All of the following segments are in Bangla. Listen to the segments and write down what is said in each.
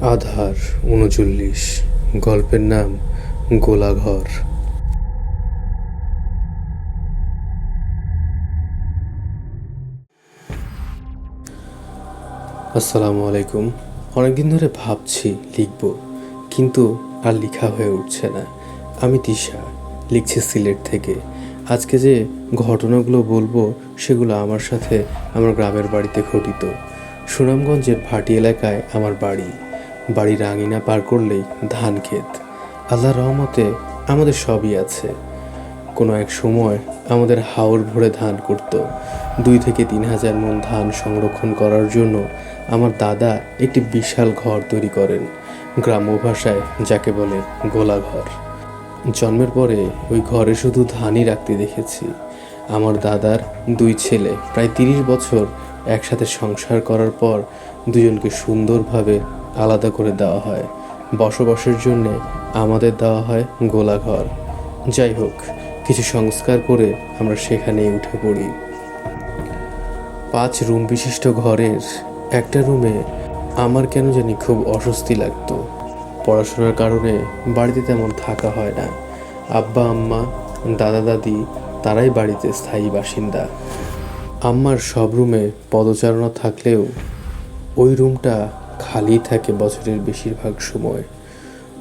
আধার ৩৯। গল্পের নাম গোলাঘর। আসসালামু আলাইকুম। অনেকদিন ধরে ভাবছি লিখব, কিন্তু আর লেখা হয়ে উঠছে না। আমি তিশা, লিখছি সিলেট থেকে। আজকে যে ঘটনাগুলো বলবো সেগুলো আমার সাথে আমার গ্রামের বাড়িতে ঘটিত। সুনামগঞ্জের ভাটি এলাকায় আমার বাড়ির আঙিনা পার করলেই ধান ক্ষেত। আল্লাহর রহমতে আমাদের সবই আছে। কোনো এক সময় আমাদের হাওর ভরে ধান করত। ২ থেকে ৩ হাজার মণ ধান সংরক্ষণ করার জন্য আমার দাদা একটি বিশাল ঘর তৈরি করেন, গ্রাম্য ভাষায় যাকে বলে গোলাঘর। জন্মের পরে ওই ঘরে শুধু ধানই রাখতে দেখেছি। আমার দাদার ২ ছেলে প্রায় ৩০ বছর একসাথে সংসার করার পর দুজনকে সুন্দরভাবে আলাদা করে দেওয়া হয়। বসবাসের জন্যে আমাদের দেওয়া হয় গোলাঘর। যাই হোক, কিছু সংস্কার করে আমরা সেখানেই উঠে পড়ি। ৫ রুম বিশিষ্ট ঘরের একটা রুমে আমার কেন জানি খুব অস্বস্তি লাগতো। পড়াশোনার কারণে বাড়িতে তেমন থাকা হয় না। আব্বা আম্মা, দাদা দাদি তারাই বাড়িতে স্থায়ী বাসিন্দা। আম্মার সব রুমে পদচারণা থাকলেও ওই রুমটা খালি থাকে বছরের বেশিরভাগ সময়।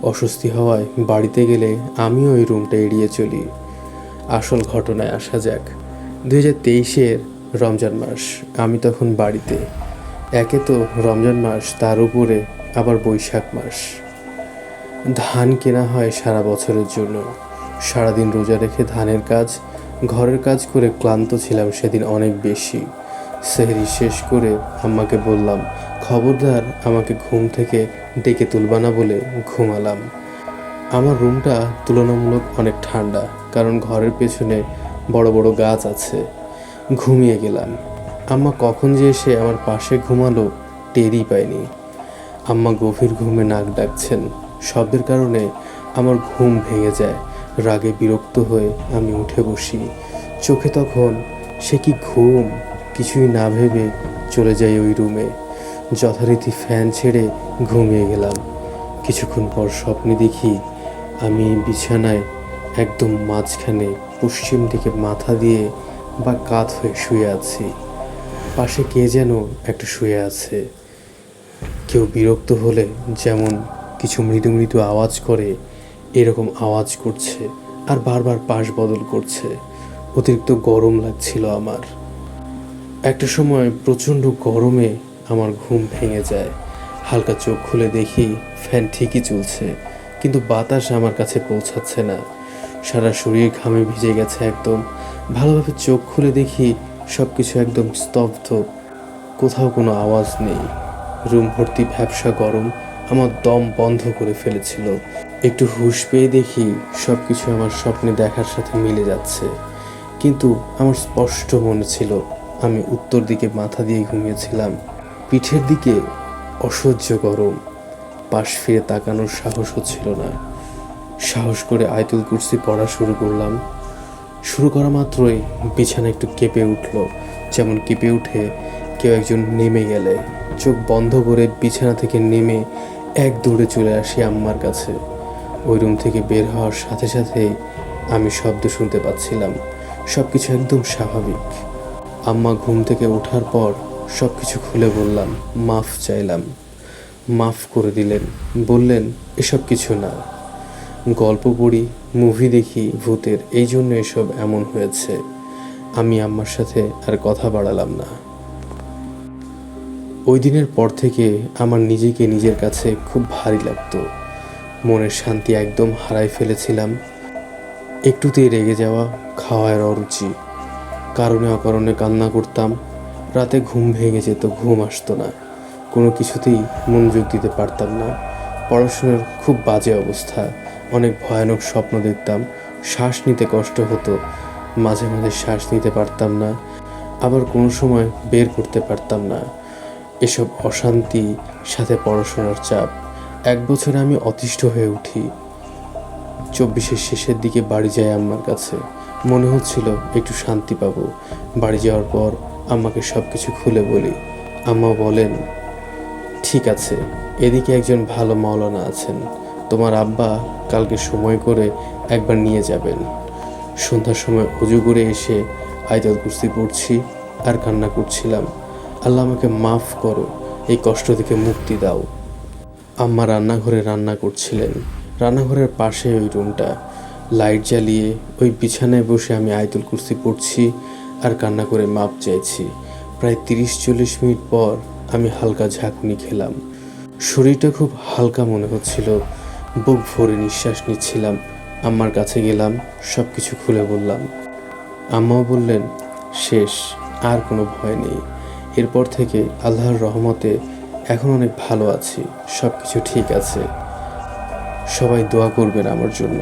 অস্বস্তি হওয়ায় বাড়িতে গেলে আমিও ওই রুমটা এড়িয়ে চলি। আসল ঘটনায় আসা যাক। ২০২৩-এর রমজান মাস। আমি তখন বাড়িতে। একে তো রমজান মাস, তার উপরে আবার বৈশাখ মাস। ধান কেনা হয় সারা বছরের জন্য। সারাদিন রোজা রেখে ধানের কাজ, ঘরের কাজ করে ক্লান্ত ছিলাম সেদিন অনেক বেশি। সেহরি শেষ করে আম্মাকে বললাম, খবরদার আমাকে ঘুম থেকে ডেকে তুলবা না বলে ঘুমালাম। আমার রুমটা তুলনামূলক অনেক ঠান্ডা, কারণ ঘরের পেছনে বড় বড় গাছ আছে। ঘুমিয়ে গেলাম। আম্মা কখন যে এসে আমার পাশে ঘুমালো টেরই পাইনি। আম্মা গভীর ঘুমে নাক ডাকছেন। শব্দের কারণে আমার ঘুম ভেঙে যায়। রাগে বিরক্ত হয়ে আমি উঠে বসি। চোখে তখন সে কি ঘুম! কিছুই না ভেবে চলে যাই ওই রুমে। যথারীতি ফ্যান ছেড়ে ঘুমিয়ে গেলাম। কিছুক্ষণ পর স্বপ্নে দেখি আমি বিছানায় একদম মাঝখানে পশ্চিম দিকে মাথা দিয়ে বা কাত হয়ে শুয়ে আছি। পাশে কে যেন একটা শুয়ে আছে। কেউ বিরক্ত হলে যেমন কিছু মৃদু মৃদু আওয়াজ করে, এরকম আওয়াজ করছে আর বারবার পাশ বদল করছে। অতিরিক্ত গরম লাগছিল আমার। একটা সময় প্রচণ্ড গরমে আমার ঘুম ভেঙে যায়। হালকা চোখ খুলে দেখি ফ্যান ঠিকই চলছে, কিন্তু বাতাস আমার কাছে পৌঁছাচ্ছে না। সারা শরীর ঘামে ভিজে গেছে একদম। ভালোভাবে চোখ খুলে দেখি সব কিছু একদম স্তব্ধ, কোথাও কোনো আওয়াজ নেই। রুম ভর্তি ভ্যাপসা গরম আমার দম বন্ধ করে ফেলেছিল। একটু হুঁশ পেয়ে দেখি সব কিছু আমার স্বপ্নে দেখার সাথে মিলে যাচ্ছে। কিন্তু আমার স্পষ্ট মনে ছিল আমি উত্তর দিকে মাথা দিয়ে ঘুমিয়েছিলাম। পিঠের দিকে অসহ্য গরম। পাশ ফিরে তাকানোর সাহস হচ্ছিল না। সাহস করে আয়াতুল কুরসি পড়া শুরু করলাম। শুরু করা মাত্রই বিছানা একটু কেঁপে উঠল, যেমন কেঁপে উঠে কেউ একজন নেমে গেলে। চোখ বন্ধ করে বিছানা থেকে নেমে এক দৌড়ে চলে আসি আম্মার কাছে। ওই রুম থেকে বের হওয়ার সাথে সাথেই আমি শব্দ শুনতে পাচ্ছিলাম। সব কিছু একদম স্বাভাবিক। আম্মা ঘুম থেকে ওঠার পর সব কিছু খুলে বললাম, মাফ চাইলাম। মাফ করে দিলেন, বললেন এসব কিছু না, গল্প পড়ি, মুভি দেখি ভূতের, এই জন্য এসব এমন হয়েছে। আমি আম্মার সাথে আর কথা বাড়ালাম না। ওই দিনের পর থেকে আমার নিজেকে নিজের কাছে খুব ভারী লাগতো। মনের শান্তি একদম হারাই ফেলেছিলাম। একটুতেই রেগে যাওয়া, খাওয়ার অরুচি, কারণে অকারণে কান্না করতাম। রাতে ঘুম ভেঙে যেত, ঘুম আসতো না। কোনো কিছুতেই মনোযোগ দিতে পারতাম না। পড়াশোনার খুব বাজে অবস্থা। অনেক ভয়ানক স্বপ্ন দেখতাম। শ্বাস নিতে কষ্ট হতো। মাঝে মাঝে শ্বাস নিতে পারতাম না, আবার কোনো সময় বের করতে পারতাম না। এসব অশান্তি সাথে পড়াশোনার চাপ। ১ বছরে আমি অতিষ্ঠ হয়ে উঠি। ২৪-এর শেষের দিকে বাড়ি যাই আম্মার কাছে। মনে হচ্ছিল একটু শান্তি পাবো। বাড়ি যাওয়ার পর আম্মাকে সব কিছু খুলে বলি। আম্মা বলেন, ঠিক আছে, এদিকে একজন ভালো মাওলানা আছেন, তোমার আব্বা কালকে সময় করে একবার নিয়ে যাবেন। সন্ধ্যার সময় অজু করে এসে আয়াতুল কুরসি পড়ছি আর কান্না করছিলাম, আল্লাহ আমাকে মাফ করো, এই কষ্ট থেকে মুক্তি দাও। আম্মা রান্নাঘরে রান্না করছিলেন, রান্নাঘরের পাশে ওই রুমটা। লাইট জ্বালিয়ে ওই বিছানায় বসে আমি আয়াতুল কুরসি পড়ছি আর কান্না করে মাপ চাইছি। প্রায় 30-40 মিনিট পর আমি হালকা ঝাঁকুনি খেলাম। শরীরটা খুব হালকা মনে হচ্ছিল, বুক ভরে নিঃশ্বাস নিচ্ছিলাম। আম্মার কাছে গেলাম, সব কিছু খুলে বললাম। আম্মাও বললেন, শেষ, আর কোনো ভয় নেই। এরপর থেকে আল্লাহর রহমতে এখন অনেক ভালো আছি, সব কিছু ঠিক আছে। সবাই দোয়া করবেন আমার জন্য।